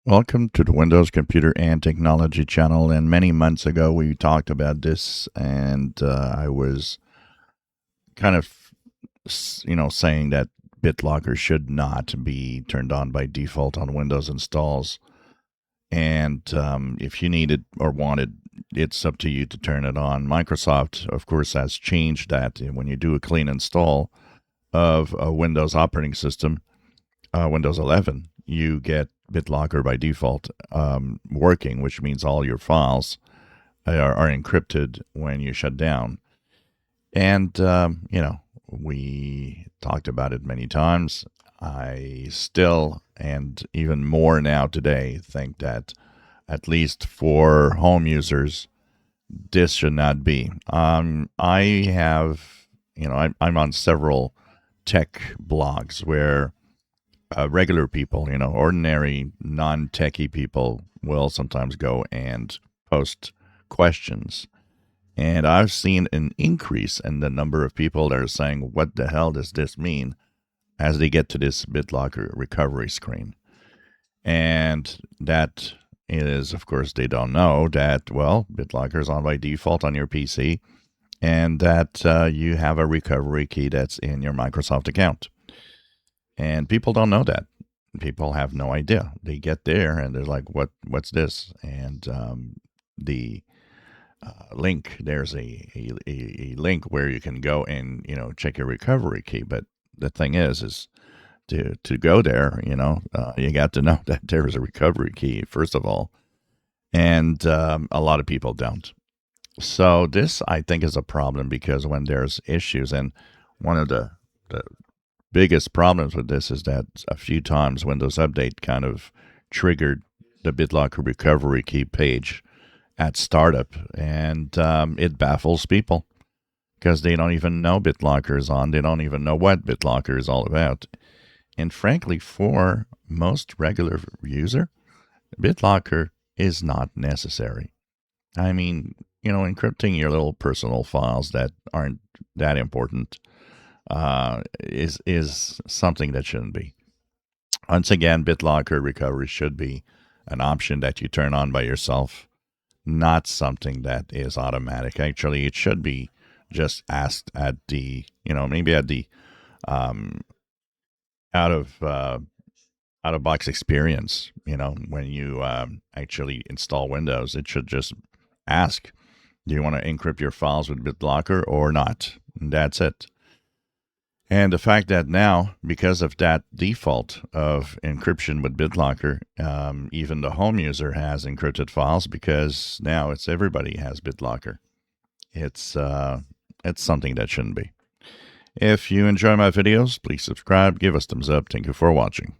Welcome to the Windows Computer and Technology channel. And many months ago, we talked about this, and I was kind of, saying that BitLocker should not be turned on by default on Windows installs. And if you needed or wanted, it's up to you to turn it on. Microsoft, of course, has changed that. When you do a clean install of a Windows operating system, Windows 11, you get BitLocker by default working, which means all your files are encrypted when you shut down. And, we talked about it many times. I still, and even more now today, think that at least for home users, this should not be. I have, I'm on several tech blogs where regular people, ordinary non-techie people will sometimes go and post questions. And I've seen an increase in the number of people that are saying, what the hell does this mean? As they get to this BitLocker recovery screen. And that is, of course, they don't know that, well, BitLocker is on by default on your PC and that you have a recovery key that's in your Microsoft account. And people don't know that. People have no idea. They get there and they're like, "What's this?" And the link, there's a link where you can go and check your recovery key. But the thing is to go there, you got to know that there is a recovery key first of all, and a lot of people don't. So this, I think, is a problem because when there's issues, and one of the biggest problems with this is that a few times Windows Update kind of triggered the BitLocker recovery key page at startup, and it baffles people because they don't even know BitLocker is on. They don't even know what BitLocker is all about. And frankly, for most regular user, BitLocker is not necessary. I mean, encrypting your little personal files that aren't that important is something that shouldn't be. Once again, BitLocker recovery should be an option that you turn on by yourself, not something that is automatic. Actually, it should be just asked at the, maybe at the um, out of box experience. When you actually install Windows, it should just ask, do you want to encrypt your files with BitLocker or not? And that's it. And the fact that now, because of that default of encryption with BitLocker, even the home user has encrypted files because now everybody has BitLocker. It's something that shouldn't be. If you enjoy my videos, please subscribe, give us thumbs up. Thank you for watching.